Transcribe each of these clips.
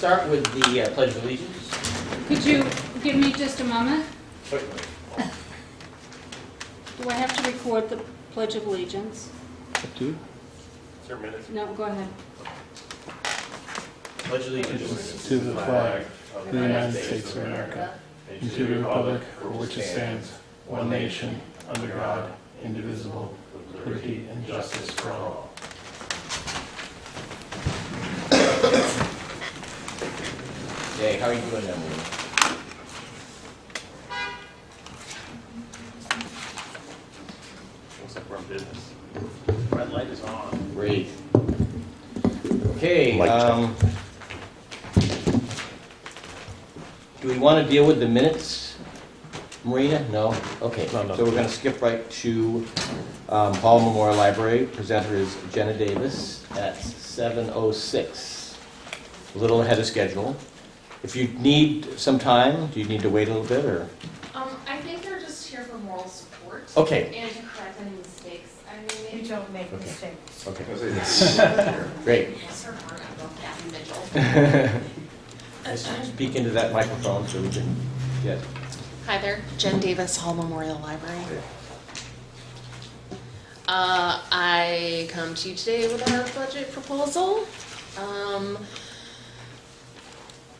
start with the Pledge of Allegiance. Could you give me just a moment? Certainly. Do I have to record the Pledge of Allegiance? Up to you. Is there minutes? No, go ahead. Pledge allegiance To the flag of the United States of America, and to the republic for which it stands, one nation, under God, indivisible, with liberty and justice for all. Okay, how are you doing, Emily? Looks like we're in business. Red light is on. Great. Okay, do we want to deal with the minutes, Marina? No? Okay, No. so we're going to skip right to Hall Memorial Library. Presenter is Jenna Davis at 7:06. A little ahead of schedule. If you need some time, do you need to wait a little bit, or? I think they're just here for moral support. Okay. And to correct any mistakes. I mean, You don't make Okay. mistakes. Okay. Great. Yes, her heart, I love Kathy Mitchell. Speak into that microphone so we can get. Hi there, Jen Davis, Hall Memorial Library. I come to you today with our budget proposal.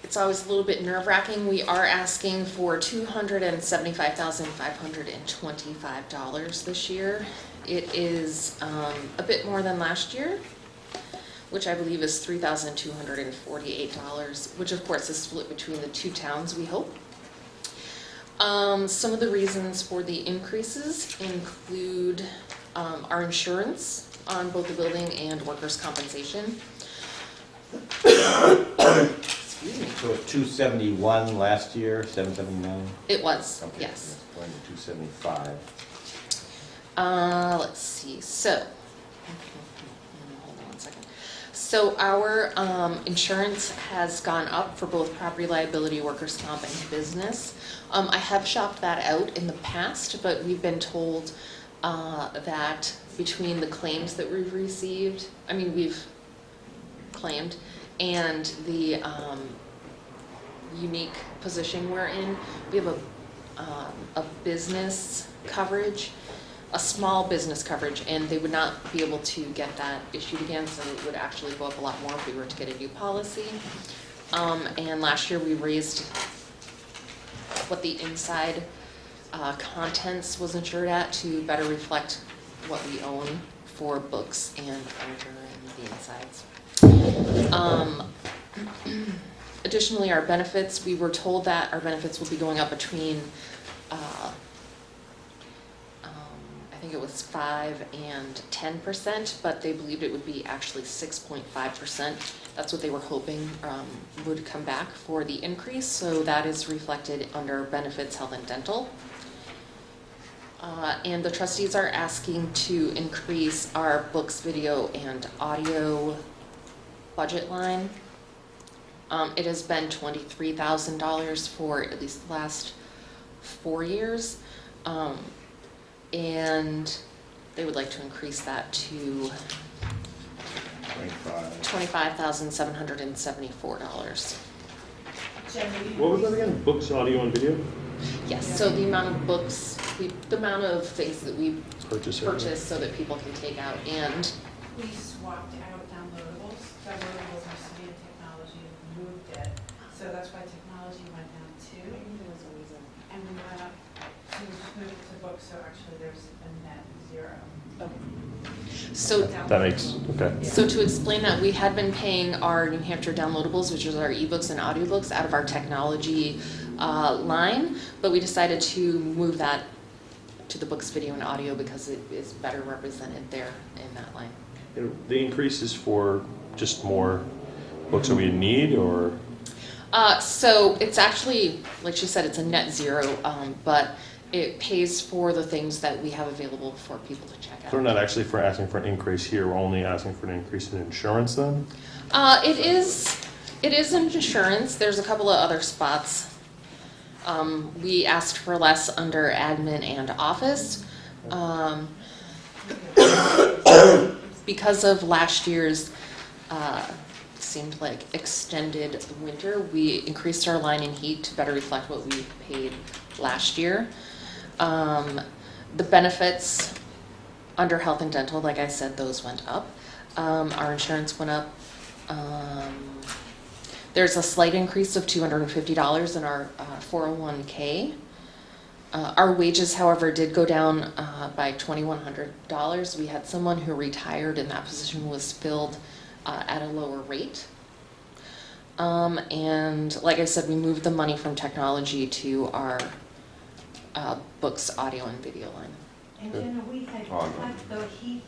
It's always a little bit nerve-wracking. We are asking for $275,525 this year. It is a bit more than last year, which I believe is $3,248, which of course is split between the two towns, we hope. Some of the reasons for the increases include our insurance on both the building and workers' compensation. Excuse me. So it's 271 last year, 779? It was, Okay, yes. that's going to 275. Let's see, so, hold on one second. So our insurance has gone up for both property liability, workers' comp, and business. I have shopped that out in the past, but we've been told that between the claims that we've received, we've claimed, and the unique position we're in, we have a business coverage, a small business coverage, and they would not be able to get that issued again, so it would actually go up a lot more if we were to get a new policy. And last year we raised what the inside contents was insured at to better reflect what we own for books and furniture and the insides. Additionally, our benefits, we were told that our benefits will be going up between I think it was 5 and 10%, but they believed it would be actually 6.5%. That's what they were hoping would come back for the increase, so that is reflected under benefits, health, and dental. And the trustees are asking to increase our books, video, and audio budget line. It has been $23,000 for at least the last 4 years. And they would like to increase that to $25,774. What was that again? Books, audio, and video? Yes, so the amount of books, the amount of things that we Purchase. purchase so that people can take out, and We swapped out downloadables. Downloadables used to be in technology, we moved it. So that's why technology went down too. And we went up to move it to books, so actually there's a net zero. so That makes, okay. So to explain that, we had been paying our New Hampshire downloadables, which is our ebooks and audiobooks, out of our technology line, but we decided to move that to the books, video, and audio because it is better represented there in that line. And the increase is for just more books that we need, or? So it's actually, like she said, it's a net zero, but it pays for the things that we have available for people to check out. We're not actually asking for an increase here, we're only asking for an increase in insurance then? It is insurance. There's a couple of other spots. We asked for less under admin and office. Because of last year's seemed like extended winter. We increased our line and heat to better reflect what we paid last year. The benefits under health and dental, like I said, those went up. Our insurance went up. There's a slight increase of $250 in our 401k. Our wages, however, did go down by $2,100. We had someone who retired and that position was filled at a lower rate. And like I said, we moved the money from technology to our books, audio, and video line. And Jenna, we had cut the heat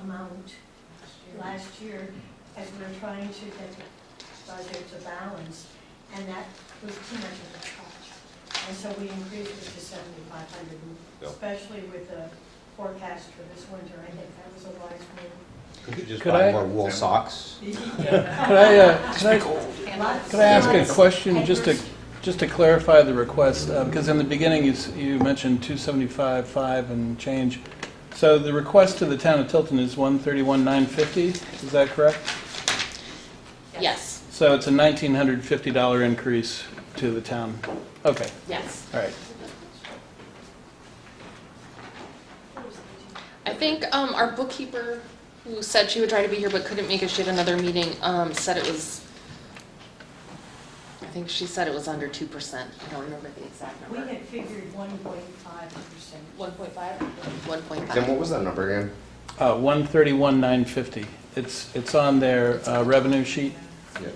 amount last year as we were trying to get the budget to balance, and that was too much of a cut. And so we increased it to 7,500, especially with the forecast for this winter. I think that was a wise move. Could you just Could buy I- more wool socks? Could I ask a question just to clarify the request? Because in the beginning you mentioned 275.5 and change. So the request to the town of Tilton is 131,950. Is that correct? Yes, So it's a $1,950 increase to the town. Okay. yes. All right. I think our bookkeeper, who said she would try to be here but couldn't make it, she had another meeting, said it was, I think she said it was under 2%. I don't remember the exact We number. had figured 1.5%. 1.5? 1.5. Then what was that number again? 131,950. It's on their revenue sheet. Yeah.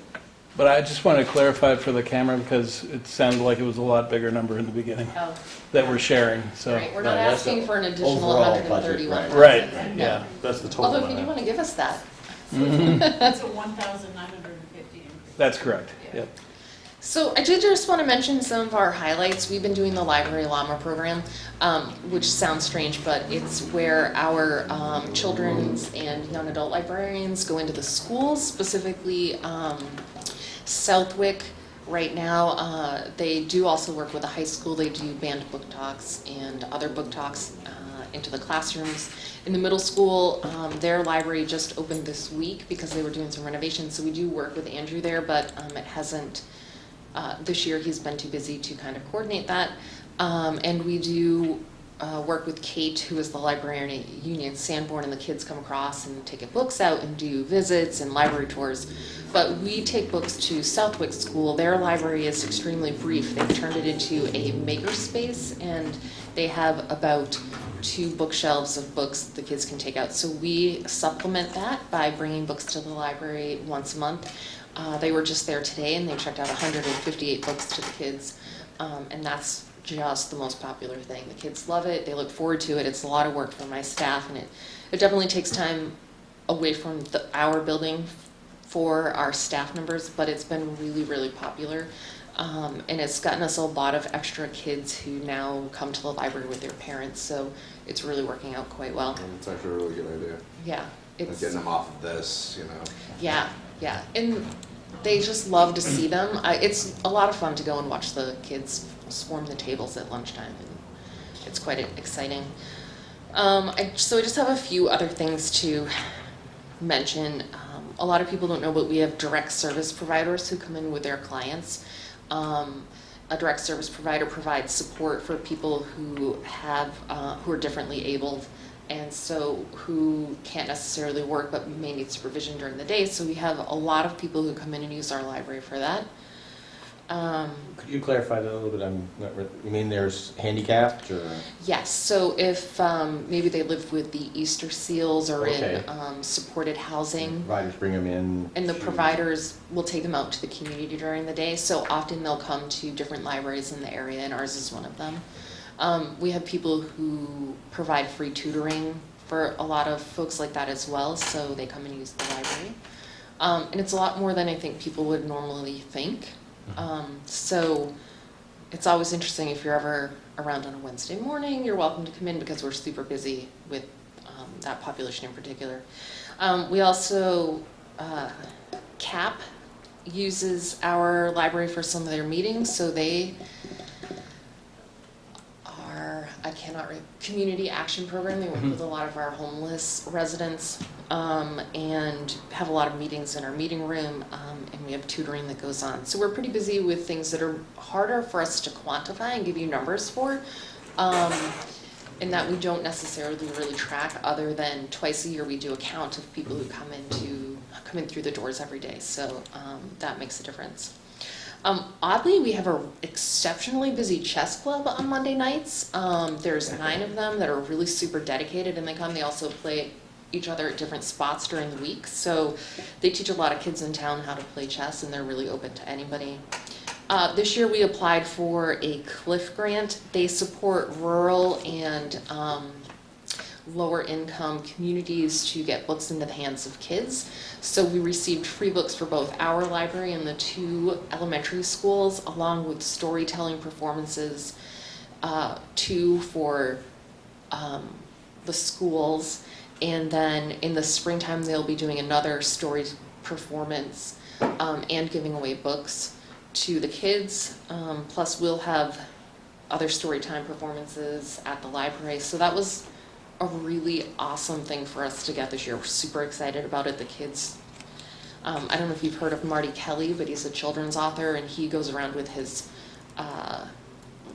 But I just wanted to clarify for the camera because it sounded like it was a lot bigger number in the beginning Oh, that we're sharing. So right. We're not Right, that's asking the for an additional overall budget, 131. right, yeah. That's the total. Although if you amount. do want to give us that. That's a 1,950 increase. That's correct. Yep. So I did just want to mention some of our highlights. We've been doing the Library Llama program, which sounds strange, but it's where our children's and young adult librarians go into the schools, specifically Southwick. Right now, they do also work with a high school. They do banned book talks and other book talks into the classrooms. In the middle school, their library just opened this week because they were doing some renovations. So we do work with Andrew there, but it hasn't. This year he's been too busy to kind of coordinate that. And we do work with Kate, who is the librarian at Union Sanborn, and the kids come across and take books out and do visits and library tours. But we take books to Southwick School. Their library is extremely brief. They've turned it into a makerspace, and they have about 2 bookshelves of books the kids can take out. So we supplement that by bringing books to the library once a month. They were just there today, and they checked out 158 books to the kids, and that's just the most popular thing. The kids love it. They look forward to it. It's a lot of work for my staff, and it definitely takes time away from our building for our staff members, but it's been really, really popular, and it's gotten us a lot of extra kids who now come to the library with their parents, so it's really working out quite well. It's actually a really good idea. Yeah, Like it's... getting them off of this, you know. Yeah, and they just love to see them. It's a lot of fun to go and watch the kids swarm the tables at lunchtime, and it's quite exciting. So I just have a few other things to mention. A lot of people don't know, but we have direct service providers who come in with their clients. A direct service provider provides support for people who are differently abled, and so who can't necessarily work but may need supervision during the day. So we have a lot of people who come in and use our library for that. Could you clarify that a little bit? You mean there's handicapped or? Yes, so if maybe they live with the Easter Seals or Okay. in supported housing, Providers bring them in? and the to- providers will take them out to the community during the day. So often they'll come to different libraries in the area, and ours is one of them. We have people who provide free tutoring for a lot of folks like that as well, so they come and use the library. And it's a lot more than I think people would normally think. So it's always interesting if you're ever around on a Wednesday morning, you're welcome to come in because we're super busy with that population in particular. We also, CAP uses our library for some of their meetings, so they are, I cannot not right, community action program. They work with a lot of our homeless residents, and have a lot of meetings in our meeting room, and we have tutoring that goes on. So we're pretty busy with things that are harder for us to quantify and give you numbers for, and that we don't necessarily really track, other than twice a year we do a count of people who come in through the doors every day. So that makes a difference. Oddly, we have an exceptionally busy chess club on Monday nights. There's 9 of them that are really super dedicated, and they come. They also play each other at different spots during the week. So they teach a lot of kids in town how to play chess, and they're really open to anybody. This year we applied for a CLIF grant. They support rural and lower income communities to get books into the hands of kids. So we received free books for both our library and the 2 elementary schools, along with storytelling performances, 2 for the schools. And then in the springtime, they'll be doing another story performance and giving away books to the kids. Plus, we'll have other storytime performances at the library. So that was a really awesome thing for us to get this year. We're super excited about it. The kids, I don't know if you've heard of Marty Kelly, but he's a children's author, and he goes around with his,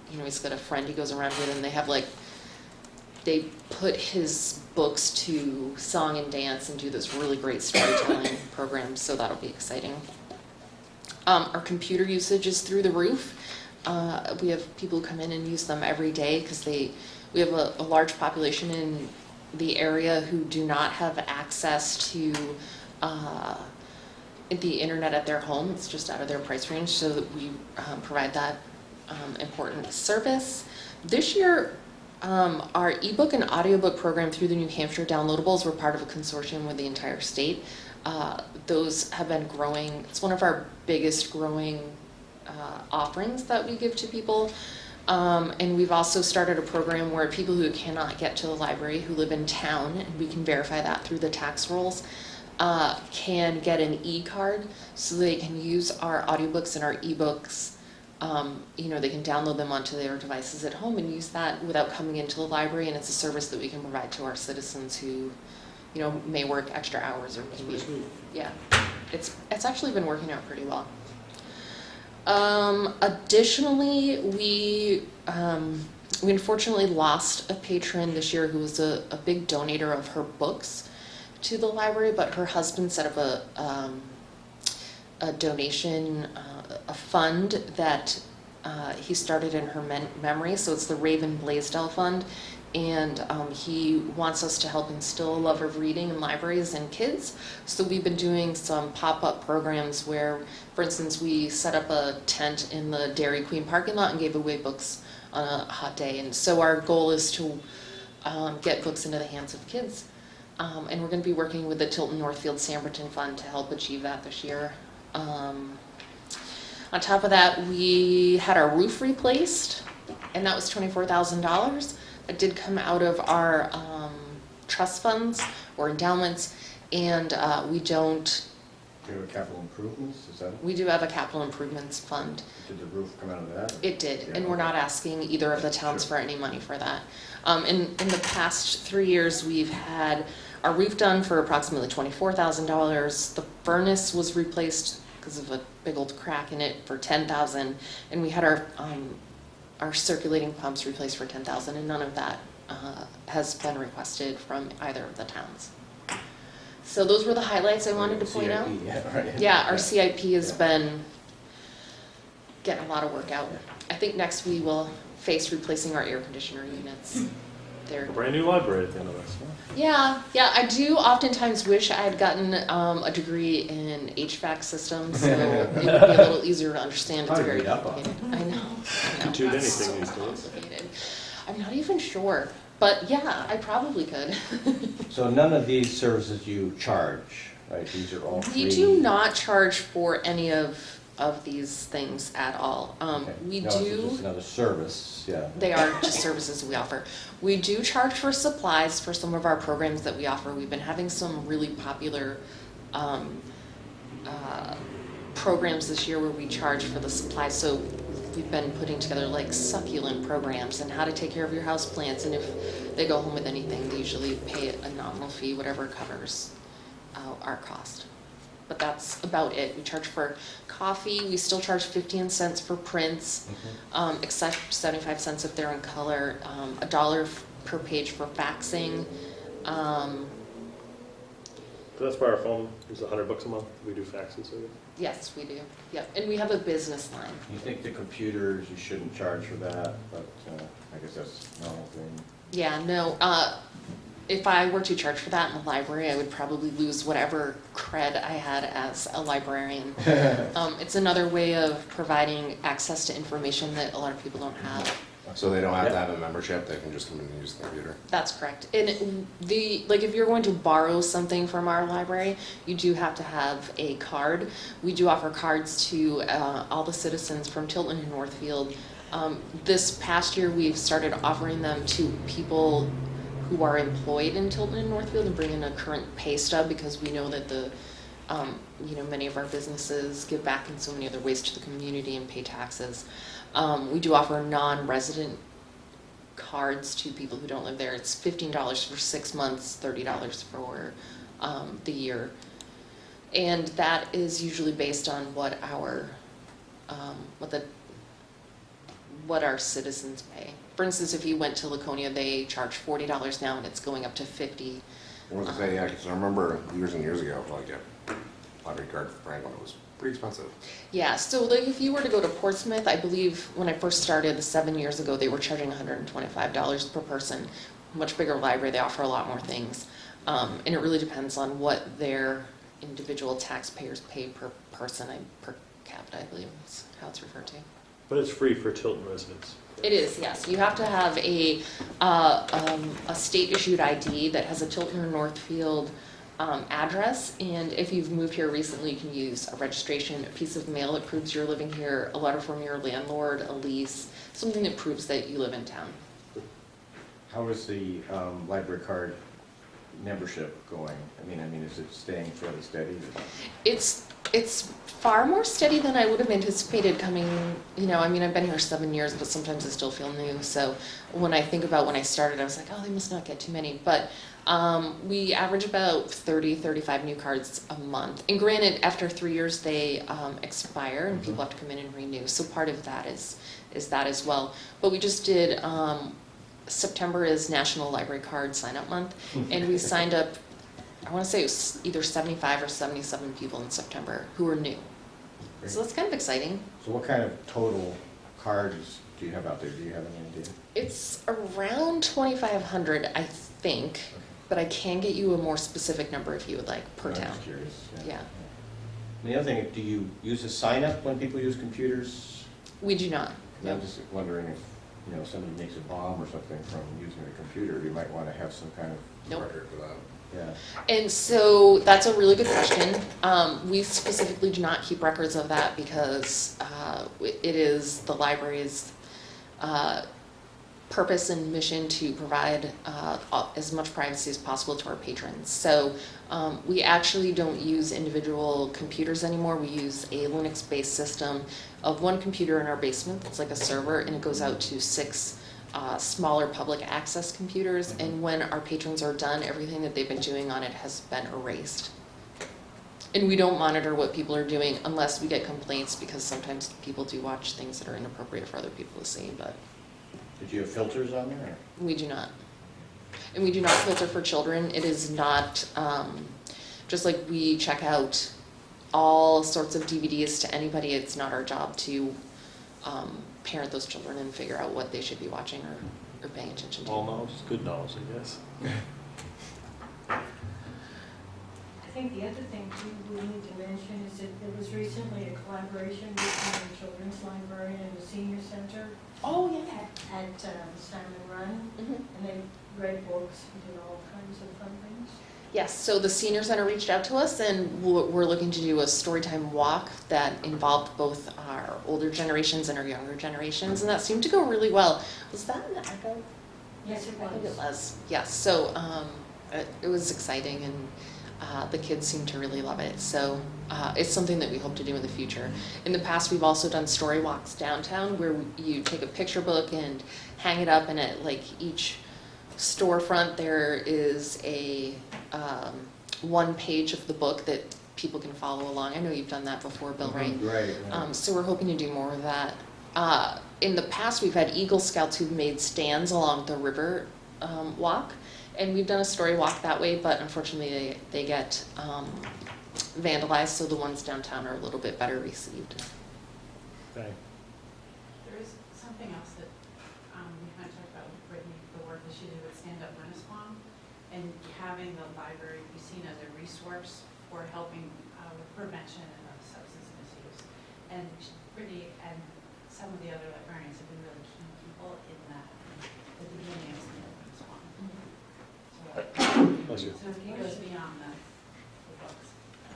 he's got a friend he goes around with, and they put his books to song and dance and do this really great storytelling program, so that'll be exciting. Our computer usage is through the roof. We have people who come in and use them every day because we have a large population in the area who do not have access to the internet at their home. It's just out of their price range, so that we provide that important service. This year, our ebook and audiobook program through the New Hampshire Downloadables, we're part of a consortium with the entire state. Those have been growing. It's one of our biggest growing offerings that we give to people. And we've also started a program where people who cannot get to the library, who live in town, and we can verify that through the tax rolls, can get an e-card, so they can use our audiobooks and our ebooks. They can download them onto their devices at home and use that without coming into the library, and it's a service that we can provide to our citizens who, may work extra hours or maybe. Yeah, it's actually been working out pretty well. Additionally, we unfortunately lost a patron this year who was a big donator of her books to the library, but her husband set up a donation, a fund that he started in her memory. So it's the Raven Blaisdell Fund, and he wants us to help instill a love of reading in libraries and kids. So we've been doing some pop-up programs where, for instance, we set up a tent in the Dairy Queen parking lot and gave away books on a hot day. And so our goal is to get books into the hands of kids. And we're going to be working with the Tilton Northfield Samberton Fund to help achieve that this year. On top of that, we had our roof replaced, and that was $24,000. It did come out of our trust funds or endowments, and we don't. Do you have a capital improvements? Is that it? We do have a capital improvements fund. Did the roof come out of that? It did, Yeah, and we're not asking either of the towns Sure. for any money for that. In the past 3 years, we've had our roof done for approximately $24,000. The furnace was replaced because of a big old crack in it for $10,000, and we had our circulating pumps replaced for $10,000, and none of that has been requested from either of the towns. So those were the highlights I wanted to point out. Yeah, right. Yeah, our CIP has been getting a lot of work out. I think next we will face replacing our air conditioner units. A brand new library at the end of this. Yeah, I do oftentimes wish I had gotten a degree in HVAC systems, so it would be a little easier to understand. It's Probably very read up on complicated. I know. You tuned It's anything these days. complicated. I'm not even sure, but yeah, I probably could. So none of these services you charge, right? These are all free? We do not charge for any of these things at all. Okay. We No, so do. just another service, yeah. They are just services we offer. We do charge for supplies for some of our programs that we offer. We've been having some really popular programs this year where we charge for the supplies. So we've been putting together like succulent programs and how to take care of your house plants. And if they go home with anything, they usually pay a nominal fee, whatever covers our cost. But that's about it. We charge for coffee. We still charge 15 cents for prints, except 75 cents if they're in color, $1 per page for faxing. That's why our phone is $100 a month. We do faxes. So Yes, we do. Yep, and we have a business line. You think the computers, you shouldn't charge for that, but I guess that's a normal thing. Yeah, no, if I were to charge for that in the library, I would probably lose whatever cred I had as a librarian. It's another way of providing access to information that a lot of people don't have. So they don't have to have a membership, they can just come in and use the computer. That's correct. And if you're going to borrow something from our library, you do have to have a card. We do offer cards to all the citizens from Tilton and Northfield. This past year, we've started offering them to people who are employed in Tilton and Northfield and bring in a current pay stub, because we know that many of our businesses give back in so many other ways to the community and pay taxes. We do offer non-resident cards to people who don't live there. It's $15 for 6 months, $30 for the year. And that is usually based on what our citizens pay. For instance, if you went to Laconia, they charge $40 now, and it's going up to $50. I was gonna say, yeah, because I remember years and years ago, like a library card for Franklin, it was pretty expensive. Yeah, so if you were to go to Portsmouth, I believe when I first started 7 years ago, they were charging $125 per person. Much bigger library, they offer a lot more things. And it really depends on what their individual taxpayers pay per person, per capita, I believe is how it's referred to. But it's free for Tilton residents. It is, yes. You have to have a state-issued ID that has a Tilton or Northfield address, and if you've moved here recently, you can use a registration, a piece of mail that proves you're living here, a letter from your landlord, a lease, something that proves that you live in town. How is the library card membership going? I mean, is it staying fairly steady? It's far more steady than I would have anticipated coming, I've been here 7 years, but sometimes I still feel new. So when I think about when I started, I was like, oh, they must not get too many. But we average about 30, 35 new cards a month. And granted, after 3 years, they expire and people have to come in and renew. So part of that is that as well. But we just did, September is National Library Card Sign-Up Month, and we signed up, I want to say it was either 75 or 77 people in September who were new. Great. So that's kind of exciting. So what kind of total cards do you have out there? Do you have any idea? It's around 2,500, I think, but I can get you a more specific number if you would like, per I'm town. just curious. Yeah. And the other thing, do you use a sign-up when people use computers? We do not. I'm just wondering if, somebody makes a bomb or something from using a computer, you might want to have some kind of Nope. Record for that. Yeah. And so that's a really good question. We specifically do not keep records of that because it is the library's purpose and mission to provide as much privacy as possible to our patrons. So we actually don't use individual computers anymore. We use a Linux-based system of one computer in our basement that's like a server, and it goes out to 6 smaller public access computers, and when our patrons are done, everything that they've been doing on it has been erased. And we don't monitor what people are doing unless we get complaints, because sometimes people do watch things that are inappropriate for other people to see, but Did you have filters on there? we do not. And we do not filter for children. It is not, just like we check out all sorts of DVDs to anybody, it's not our job to parent those children and figure out what they should be watching or paying attention to. All knowledge is good knowledge, I guess. I think the other thing too we need to mention is that there was recently a collaboration between the Children's Library and the Senior Center Oh, yeah. at Salmon Run, Mm-hmm. and they read books and did all kinds of fun things. Yes, so the Senior Center reached out to us, and we're looking to do a storytime walk that involved both our older generations and our younger generations, and that seemed to go really well. Was that an echo? Yes, it I think it was. was. Yes, so it was exciting, and The kids seem to really love it, so it's something that we hope to do in the future. In the past, we've also done story walks downtown where you take a picture book and hang it up, and at like each storefront there is a one page of the book that people can follow along. I know you've done that before, Bill, right? Right. So we're hoping to do more of that. In the past, we've had Eagle Scouts who've made stands along the river walk, and we've done a story walk that way, but unfortunately they get vandalized, so the ones downtown are a little bit better received. Okay. There is something else that we kind of talked about with Brittany, the work that she did with Stand Up Winnisquam, and having the library be seen as a resource for helping with prevention of substance misuse. And Brittany and some of the other librarians have been really key people in that, at the beginning of Stand Up Winnisquam. Bless you. So it goes beyond the books.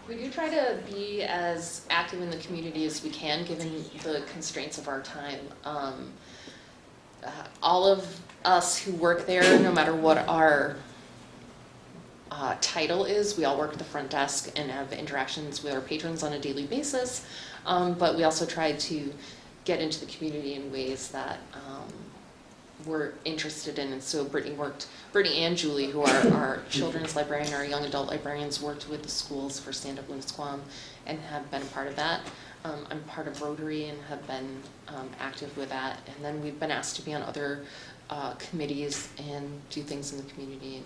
We do try to be as active in the community as we can, given the constraints of our time. All of us who work there, no matter what our title is, we all work at the front desk and have interactions with our patrons on a daily basis. But we also try to get into the community in ways that we're interested in. And so Brittany and Julie, who are our children's librarian, our young adult librarians, worked with the schools for Stand Up Winnisquam and have been a part of that. I'm part of Rotary and have been active with that. And then we've been asked to be on other committees and do things in the community. And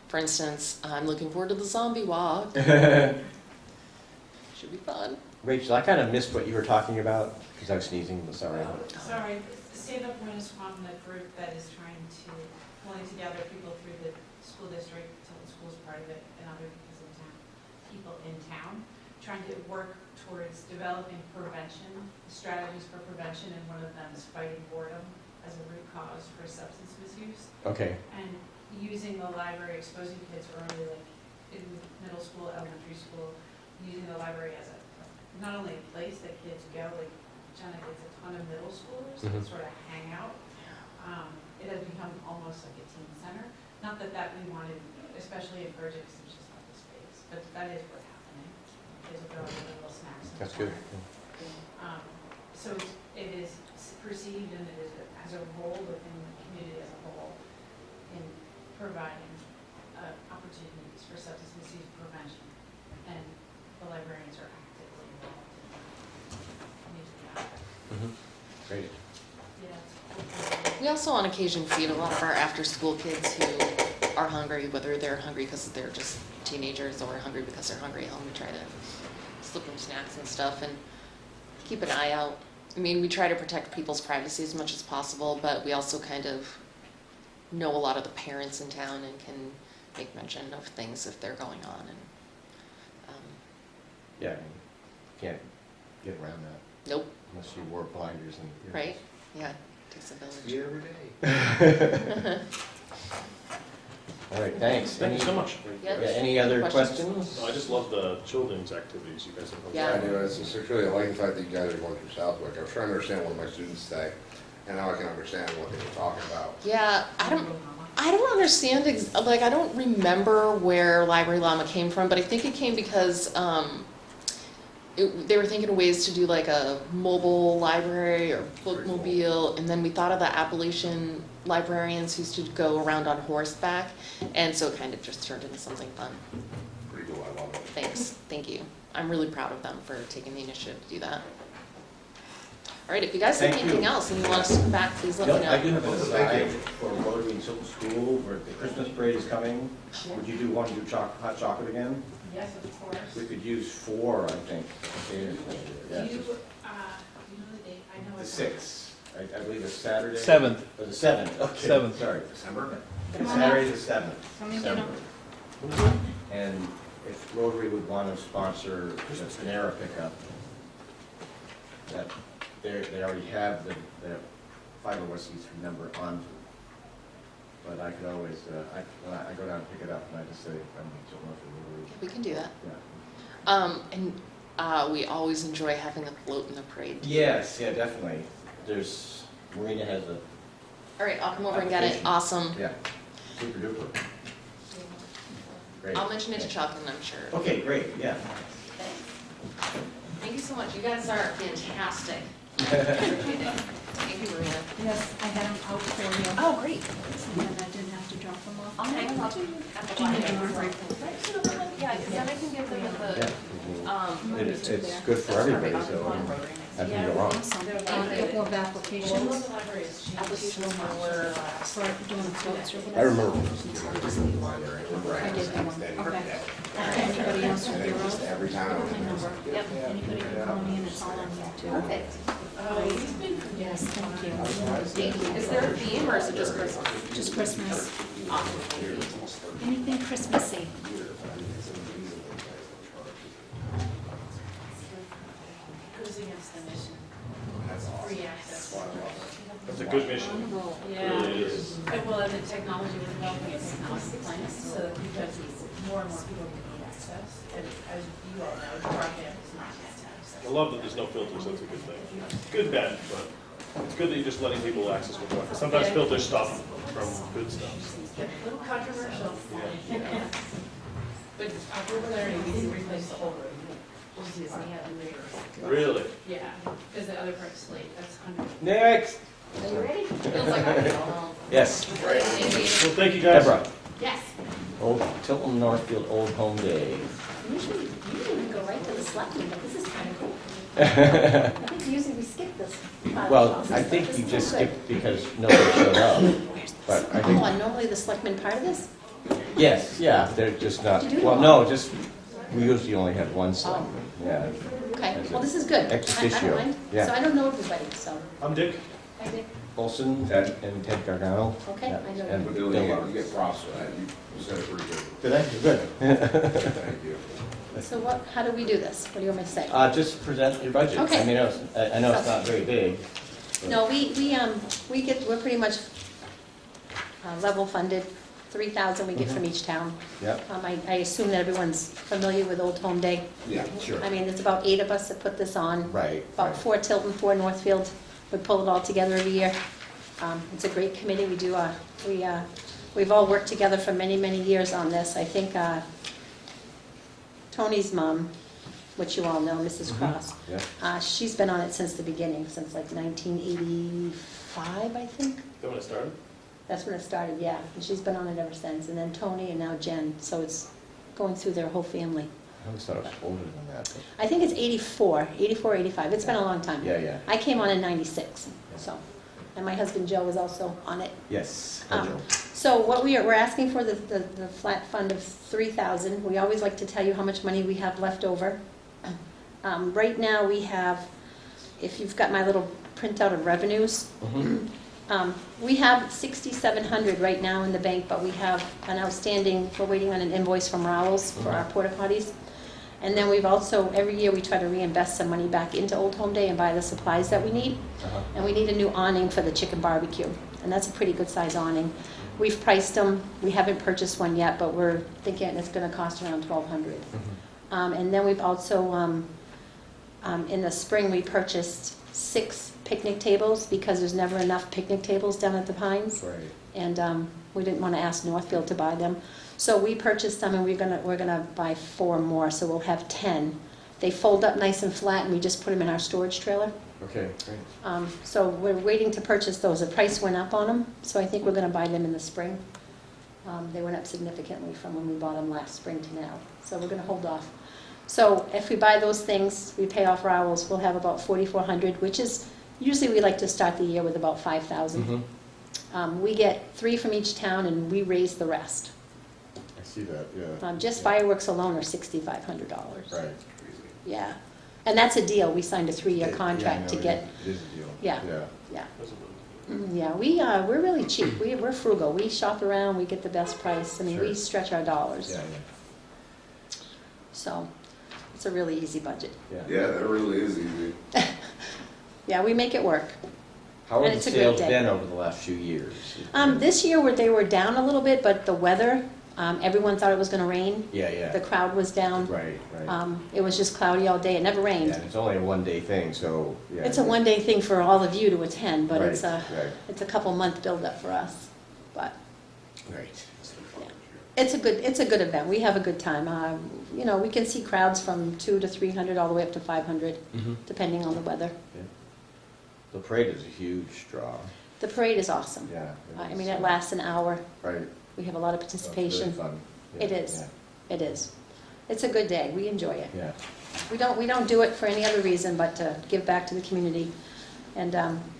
for instance, I'm looking forward to the zombie walk. Should be fun. Rachel, I kind of missed what you were talking about, because I was sneezing, sorry. Sorry, Stand Up Winnisquam, the group that is trying to, pulling together people through the school district, Tilton School's part of it, and other people in town, trying to work towards developing prevention, strategies for prevention, and one of them is fighting boredom as a root cause for substance misuse. Okay. And using the library, exposing kids early, like in middle school, elementary school, using the library as not only a place that kids go, like Jenna gets a ton of middle schoolers that sort of hang out. It has become almost like a teen center. Not that we wanted, especially in Burgess, there's just not the space, but that is what's happening. Kids will go and get little snacks. In That's the good. corner. So it is perceived and it has a role within the community as a whole in providing opportunities for substance misuse prevention, and the librarians are actively involved in that. Great. Yeah. We also on occasion feed a lot of our after-school kids who are hungry, whether they're hungry because they're just teenagers or hungry because they're hungry at home. We try to slip them snacks and stuff and keep an eye out. I mean, we try to protect people's privacy as much as possible, but we also kind of know a lot of the parents in town and can make mention of things if they're going on. And Yeah, I mean, you can't get around that nope, unless you wore blinders and. ears. right? Yeah, takes a village. See you every day. All right, thanks. Thank you so much. Yeah. Yeah, any other Questions? questions? No, I just love the children's activities you guys have. Yeah. I do, it's really, I like the fact that you guys are going through Southwick. I was trying to understand what my students say, and now I can understand what they were talking about. Yeah, I don't understand, I don't remember where Library Llama came from, but I think it came because they were thinking of ways to do like a mobile library or bookmobile, and then we thought of the Appalachian librarians who used to go around on horseback, and so it kind of just turned into something fun. Pretty cool, I love it. Thanks, thank you. I'm really proud of them for taking the initiative to do that. All right, if you guys have Thank you. anything else and you want us to come back, please let me know. I do have an aside for Rotary and Tilton School, where the Christmas parade is coming. Would you want to do hot chocolate again? Yes, of course. We could use 4, I think. Do Yeah. you know the date? I know The it's. 6th, I believe it's Saturday. 7th. Or the 7th, okay. 7th. Sorry. December? It's Saturday the 7th. Something you know. December. And if Rotary would want to sponsor the Panera pickup, that they already have the 501c3 number on. But I could always, when I go down and pick it up, and I just say, I'm children from Rotary. We can do that. Yeah. And we always enjoy having a float in the parade. Yes, yeah, definitely. Marina has a, All right, I'll come over and get it. Application. Awesome. yeah, super duper. Great. I'll mention it to Chuck and I'm sure. Okay, great, yeah. Thank you so much. You guys are fantastic. Thank you, Maria. Yes, I had them out for you. Oh, great. And I didn't have to drop them off. I'll hang them up at the library. Yeah, because then I can give them the, It's good for everybody, so I can go wrong. Awesome. A couple of applications applications for, for doing quotes or I whatever. remember. I did that one. Okay. Anybody else with your own? Every time I was My number. yep. Anybody can call me and it's all on there too. Perfect. Yes, thank you. Thank you. Is there a theme or is it just Christmas? Just Christmas. Awesome, thank you. Anything Christmassy. Goes against the mission. Free access. That's a good mission. Yeah. Really is. Well, and the technology was developing a technology plan, so that because more and more people can get access. And as you all know, broadband is not yet access. I love that there's no filters, that's a good thing. Good, bad, but it's good that you're just letting people access what they want. 'Cause sometimes filters stop from good stuff. A little controversial. But popularity, we didn't replace the whole room. Really? Yeah, because the other part's late, that's 100. Next. Are you ready? Feels like I'm home. Yes, Well, thank you guys. Deborah. Yes. Old Tilton Northfield Old Home Day. Usually we go right to the selectmen, but this is kind of cool. I think usually we skip this. Well, I think you just skipped because nobody showed up. But I Oh, think, and normally the selectmen part of this? yes, yeah, they're just not, Did you do well, it? no, just, we usually only have one selectman, yeah. Okay, That's well, it. this is good. Ex I officio, don't mind. yeah. So I don't know everybody, so. I'm Dick. I did. Olson and Ted Gargano. Okay, yeah, I know and But Bill, Bill. you get props for that, you said it pretty good. Did I? Good. Thank you. So what, how do we do this? What do you want me to say? Just present your budget. Okay. I mean, I know it's not very big. but- No, we're pretty much level funded, 3,000 we get from each town. Yep, I assume that everyone's familiar with Old Home Day. Yeah, sure. I mean, there's about 8 of us that put this on. right. About 4 Tilton, 4 Northfield. We pull it all together every year. It's a great committee. We've all worked together for many, many years on this. I think Tony's mom, which you all know, Mrs. Cross, Yeah, she's been on it since the beginning, since like 1985, I think. That when it started? That's when it started, yeah. And she's been on it ever since. And then Tony and now Jen. So it's going through their whole family. I always thought it was older than that. I think it's 84, 85. It's been a long time. Yeah, yeah. I came on in 96, so. And my husband Joe was also on it. Yes. So what we're asking for, the flat fund of 3,000. We always like to tell you how much money we have left over. Right now, we have, if you've got my little printout of revenues, we have 6,700 right now in the bank, but we have an outstanding, we're waiting on an invoice from Rowell's for our porta potties. And then we've also, every year, we try to reinvest some money back into Old Home Day and buy the supplies that we need. And we need a new awning for the chicken barbecue, and that's a pretty good size awning. We've priced them, we haven't purchased one yet, but we're thinking it's gonna cost around $1,200. And then we've also, in the spring, we purchased 6 picnic tables because there's never enough picnic tables down at the Pines. Right. And we didn't want to ask Northfield to buy them. So we purchased them and we're gonna buy 4 more, so we'll have 10. They fold up nice and flat and we just put them in our storage trailer. Okay, great. So we're waiting to purchase those. The price went up on them, so I think we're gonna buy them in the spring. They went up significantly from when we bought them last spring to now, so we're gonna hold off. So if we buy those things, we pay off Rowell's, we'll have about 4,400, which is, usually we like to start the year with about 5,000. We get 3 from each town and we raise the rest. I see that, yeah. Just fireworks alone are $6,500. Right. Yeah, and that's a deal. We signed a 3-year Yeah, contract to no, get, It is a deal. Yeah. Yeah. yeah. That's a really good. Yeah, we're really cheap. We're frugal. We shop around, we get the best price. I mean, we Sure. stretch our dollars. Yeah, So it's a really easy budget. yeah. Yeah, that really is easy. Yeah, we make it work. How And have the it's a great sales day. been over the last few years? This year they were down a little bit, but the weather, everyone thought it was going to rain. Yeah, yeah. The crowd was down. Right, right. It was just cloudy all day. It never rained. Yeah, and it's only a one-day thing, so, yeah. It's a one-day thing for all of you to attend, but Right, right. it's a couple-month build-up for us. But Right. It's a good event. We have a good time. You know, we can see crowds from 200 to 300 all the way up to 500, depending on the weather. The parade is a huge draw. The parade is awesome. Yeah. I mean, it lasts an hour. Right. We have a lot of It's participation. really fun. It is. It is. It's a good day. We enjoy it. Yeah. We don't do it for any other reason but to give back to the community. And,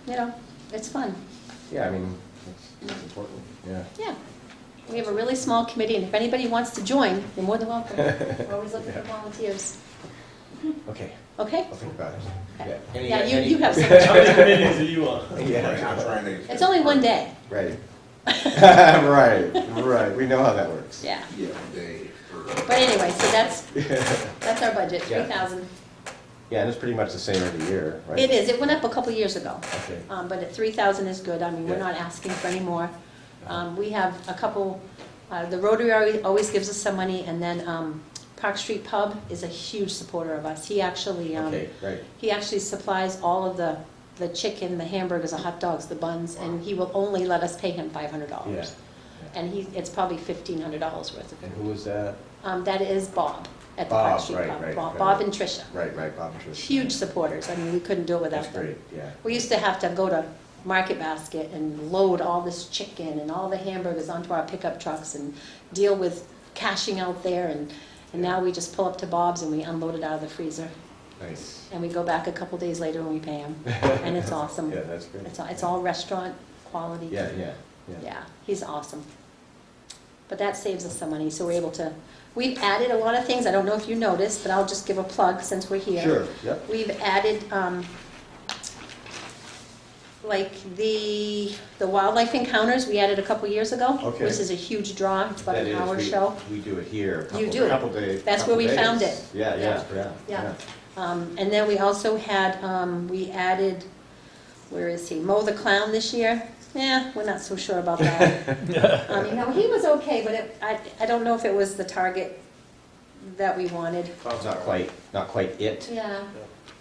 you know, it's fun. Yeah, I mean, it's important, yeah. Yeah. We have a really small committee, and if anybody wants to join, you're more than welcome. We're always looking for volunteers. Okay, Okay? I'll think about it. Okay. Yeah. Any- Yeah, any- you have some. How many committees do you want? Right, Yeah, I'm trying to. It's only one day. right. Right, we know how that works. Yeah. Yeah, day for. But anyway, so that's our budget, Yeah. 3,000. Yeah, and it's pretty much the same every year, right? It is. It went up a couple years ago. Okay. But at 3,000 is good. I mean, we're Yeah. not asking for any more. We have a couple, the Rotary always gives us some money, and then Park Street Pub is a huge supporter of us. He actually, Okay, right. he actually supplies all of the chicken, the hamburgers, the hot dogs, the buns, and he will only let us pay him $500. Yeah. And it's probably $1,500 worth of And it. who was that? That is Bob at the Park Bob, Street right, Pub. right, Bob right. Bob and Tricia. Right, Bob and Trish. Huge supporters. I mean, we couldn't do it without That's them. great, yeah. We used to have to go to Market Basket and load all this chicken and all the hamburgers onto our pickup trucks and deal with cashing out there, and now we just pull up to Bob's and we unload it out of the freezer. Nice. And we go back a couple days later and we pay him. And it's awesome. Yeah, that's great. It's all restaurant quality. Yeah. Yeah, he's awesome. But that saves us some money, so we're able to, we've added a lot of things. I don't know if you noticed, but I'll just give a plug since we're here. Sure, yep. We've added, like the wildlife encounters, we added a couple years ago. Okay. Which is a huge draw. It's about That an is, hour we- show. We do it here. You do it. Couple days. That's where we couple found days. it. Yeah. Yeah. And then we also had, we added, where is he? Mow the Clown this year. Yeah, we're not so sure about that. You know, he was okay, but I don't know if it was the target that we wanted. It's not quite it.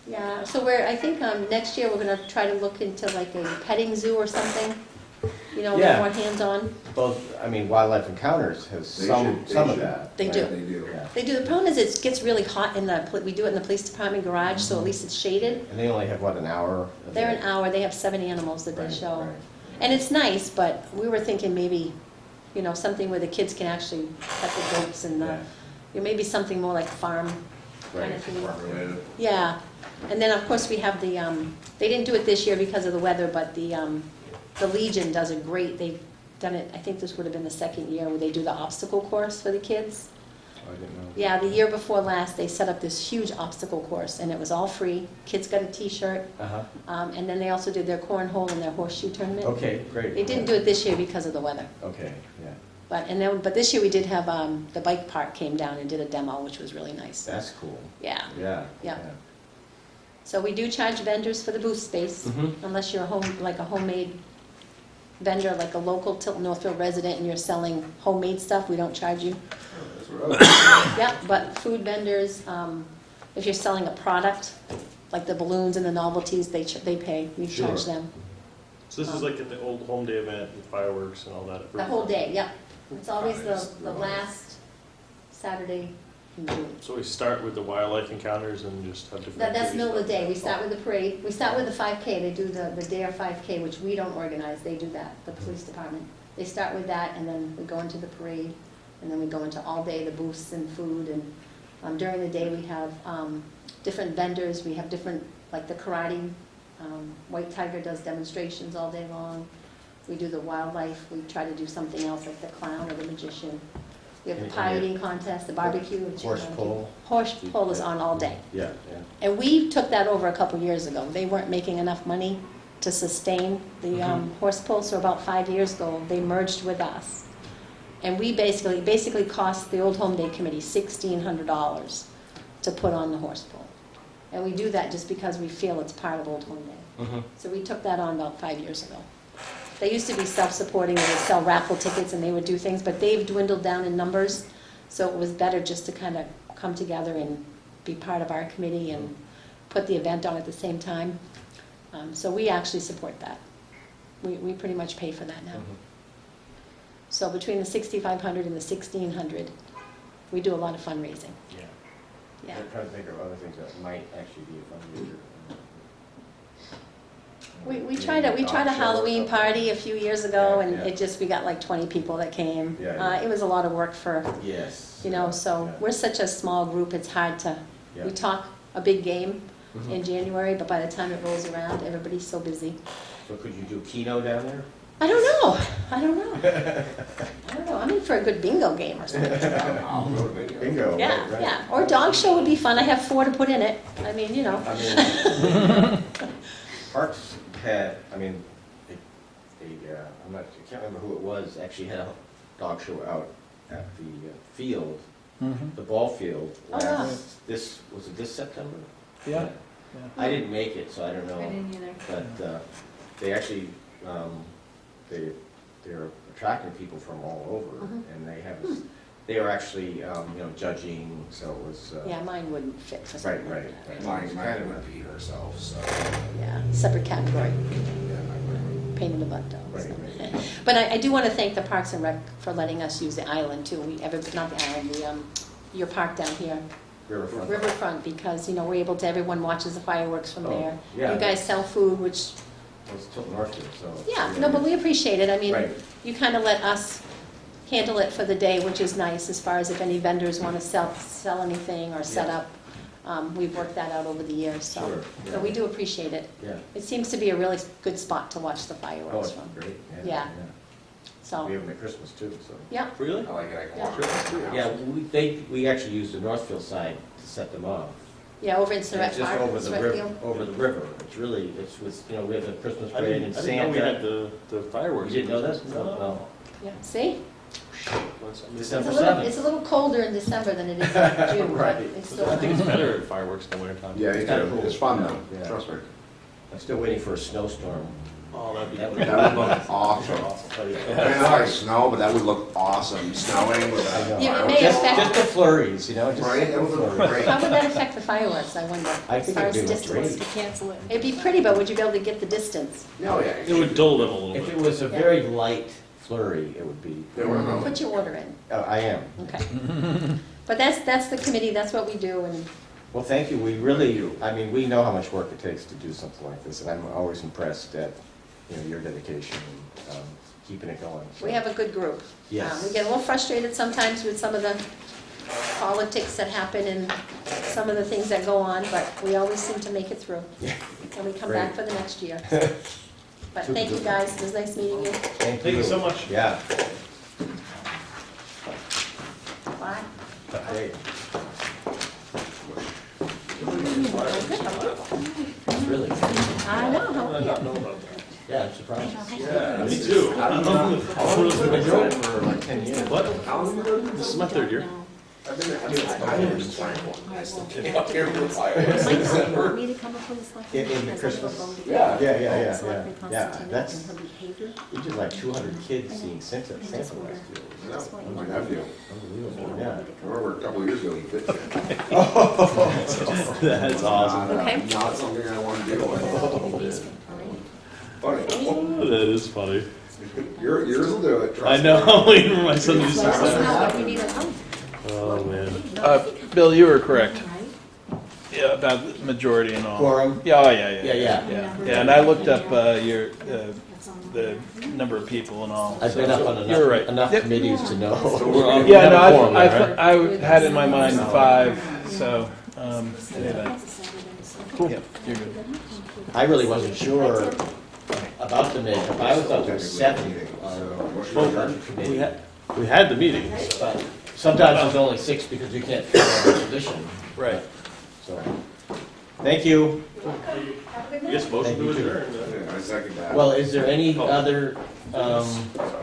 Yeah. So I think next year we're gonna try to look into like a petting zoo or something. You know, a little Yeah. more hands-on. Both, I mean, Wildlife Encounters has They some should- of should. that. They Right, do. They do. Yeah. They do. The problem is it gets really hot we do it in the police department garage, so at least it's shaded. And they only have, what, an hour? a They're day? an hour. They have 7 animals that they Right, show. right. And it's nice, but we were thinking maybe, you know, something where the kids can actually pet the goats and Yeah. maybe something more like farm kind Right. of thing. Farm-related. Yeah. And then, of course, we have the, they didn't do it this year because of the weather, but the Legion does a great, they've done it, I think this would have been the second year, where they do the obstacle course for the kids. Oh, I didn't know. Yeah, the year before last, they set up this huge obstacle course, and it was all free. Kids got a T-shirt, Uh-huh. and then they also did their cornhole and their horseshoe tournament. Okay, great. They didn't do it this year because of the weather. Okay, yeah. But this year we did have, the bike park came down and did a demo, which was really nice. That's cool. Yeah. Yeah. So we do charge vendors for the booth space, Mhm. unless you're a homemade vendor, like a local Tilton Northfield resident, and you're selling homemade stuff, we don't charge you. That's what I was. Yeah, but food vendors, if you're selling a product, like the balloons and the novelties, they pay, we charge Sure. them. So this is like the old home day event with fireworks and all that? The whole day, yeah. It's always the last Saturday in June. So we start with the wildlife encounters and just have different. That's activities middle of the day. We throughout. start with the parade. We start with the 5K. They do the Dare 5K, which we don't organize. They do that, the police department. They start with that, and then we go into the parade, and then we go into all day, the booths and food. And during the day, we have different vendors. We have different, like the karate. White Tiger does demonstrations all day long. We do the wildlife. We try to do something else, like the clown or the magician. We have the And- pie eating contest, the barbecue. which Horse pull. Horse pull is on all day. Yeah. And we took that over a couple years ago. They weren't making enough money to sustain the horse pull, so about 5 years ago, they merged with us. And we basically cost the Old Home Day Committee $1,600 to put on the horse pull. And we do that just because we feel it's part of Old Home Day. Mm-hmm. So we took that on about 5 years ago. They used to be self-supporting, they would sell raffle tickets and they would do things, but they've dwindled down in numbers, so it was better just to kind of come together and be part of our committee and put the event on at the same time. So we actually support that. We pretty much pay for that now. So between the 6,500 and the 1,600, we do a lot of fundraising. Yeah. Yeah. I'm trying to think of other things that might actually be a fundraiser. We tried a Halloween party a few years ago, Yeah, and yeah. we got like 20 people that came. Yeah, yeah. It was a lot of work for, Yes. so Yeah. we're such a small group, it's hard to, Yeah. we talk a big game Mhm. in January, but by the time it rolls around, everybody's so busy. So could you do Keno down there? I don't know. I'm in for a good bingo game or something. Bingo. Yeah, right, right. yeah. Or dog show would be fun. I have 4 to put in it. I mean, I mean, Parks had, I mean, I can't remember who it was, actually had a dog show out at the field, Mhm. the ball field. Oh, yeah. Was it this September? Yeah. I didn't make it, so I don't know. I didn't either. But they actually, they're attracting people from all over, Mhm. and they are actually, judging, so it was. Yeah, mine wouldn't fit for something Right, like that. right. Mine's kind of repeat herself, so. Yeah, separate category, Yeah, pain in the butt dogs. Right, right. But I do want to thank the Parks and Rec for letting us use the island too. Not the island, your park down here, Riverfront. Riverfront, because, we're able to, everyone watches the fireworks from Oh, there. yeah. You guys sell food, which, Well, it's Tilton Northfield, so. yeah, no, but we appreciate it. I mean, Right. you kind of let us handle it for the day, which is nice, as far as if any vendors want to sell anything or set Yeah. up. We've worked that out over the years, so. Sure, So yeah. we do appreciate it. Yeah. It seems to be a really good spot to watch the Oh, fireworks it's from. great, Yeah. We So, have them at Christmas too, so. yeah, Really? I like it, I can Yeah. watch it. Yeah, we actually use the Northfield side to set them off. yeah, over in It's Surratt just Park, over the river, Surrattfield. over the river. It's really, we have the Christmas I parade didn't, and I didn't know we had Santa. the fireworks. You didn't know that? No. Yeah, see? December It's a 7th. little colder in December than it is in June, but Right. it's still. I think it's better at fireworks in the wintertime. Yeah, It's kinda cool. it's fun Yeah. though, trust me. I'm still waiting for a snowstorm. Oh, that'd be That would great. That would look awesome. But it- I mean, I like snow, but that would look awesome, snowing with I know. Yeah, it may Just affect- the flurries, just Right, that would the look flurries. great. How would that affect the fireworks, I wonder? I as think far it'd as be distance? great. Cancel it. It'd be pretty, but would you be able to get the distance? Oh, yeah. It would dull them a little If bit. it was a very light flurry, it would be. They were not- Put your order in, I am. okay. But that's the committee, that's what we do, and Well, thank you. We really, I mean, we know how much work it takes to do something like this, and I'm always impressed at, your dedication and keeping it going. so. we have a good group. Yes. We get a little frustrated sometimes with some of the politics that happen and some of the things that go on, but we always seem to make it through. Yeah. And we come back for Great. the next year. But Super thank you, duper. guys, it was nice meeting you. Thank Thank you so much. Yeah. Bye. Great. It's really, I know, I how- did not know about that. yeah, I'm surprised. Yeah, me too. I've been doing it for like 10 years. What? This is my third year. I've been trying one. I still came up here with fireworks. want me to come up with a selection? In Christmas? Yeah. Yeah, Selectman yeah. Constantine That's, and her behavior. we did like 200 kids seeing Santa last year. No, my nephew. Unbelievable, yeah. I remember a couple of years ago, he did that. That's awesome. Okay. Not something I want to do. Funny. Oh, that is funny. Yours will do it, I trust me. know, I'm waiting for my son to do Let us know something. what we need to know. Oh, man. Bill, you were correct. Yeah, about the majority and all. Quorum? Yeah, oh, yeah, yeah. Yeah. Yeah, and I looked up the number of people and all. I've so- been up so on You're right. enough Yep. committees to know. Yeah, Have a no, quorum there, I had in my mind 5, so, anyway. Cool. Yeah, you're good. I really wasn't sure about the makeup. I thought there was 7 on the budget committee. We had the meetings. But sometimes there's only 6 because you can't fill a position. Right. So, thank you. Yes, motion Thank to you, too. adjourn. Yeah, I second that. Well, is there any other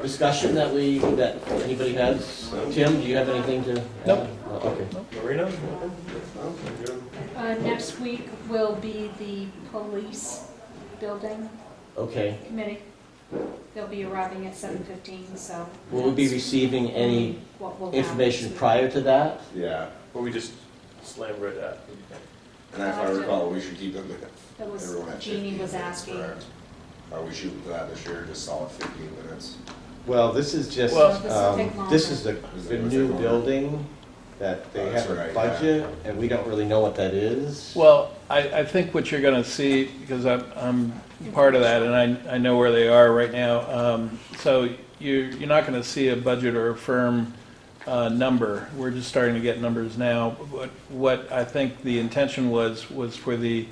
discussion that anybody has? Tim, do you have anything to add? Nope. Oh, okay. Marina? Next week will be the police building Okay. committee. They'll be arriving at 7:15, so. Will we be that's receiving any what we'll have information next week. prior to that? Yeah, Or we just slam right at? and if I recall, we should keep them, That was, everyone at Jeannie 15 was minutes asking. for- Are we shooting for that this year, just solid 15 minutes? Well, this is just, Well- this is the new building that they Oh, that's have a right, budget, and we don't really know what that is. Well, I think what you're going to see, because I'm part of that, and I know where they are right now, so you're not going to see a budget or a firm number. We're just starting to get numbers now. What I think the intention was for the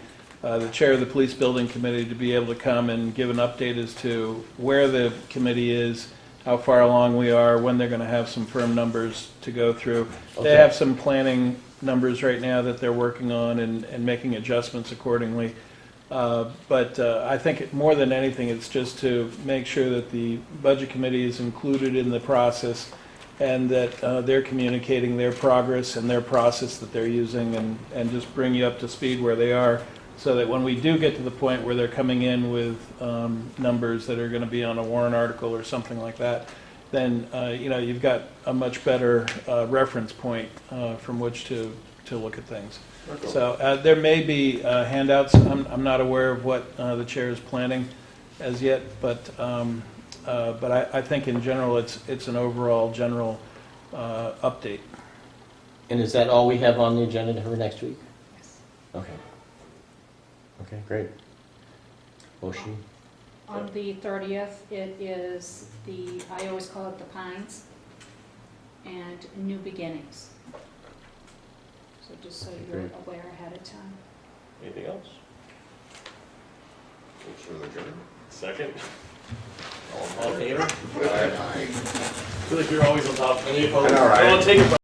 chair of the police building committee to be able to come and give an update as to where the committee is, how far along we are, when they're going to have some firm numbers to go through. They Okay. have some planning numbers right now that they're working on and making adjustments accordingly. But I think more than anything, it's just to make sure that the budget committee is included in the process and that they're communicating their progress and their process that they're using and just bring you up to speed where they are, so that when we do get to the point where they're coming in with numbers that are going to be on a warrant article or something like that, then you've got a much better reference point from which to look at things. So there may be handouts. I'm not aware of what the chair is planning as yet, but I think in general it's an overall general update. And is that all we have on the agenda for next week? Yes. Okay. Okay, great. Motion? On the 30th, it is I always call it the Pines, and New Beginnings. So just so you're Great. aware ahead of time. Anything else? Looks for the journey. Second? All in favor? Aye. I feel like you're always on top. Any I opposed? know, right? Don't take it from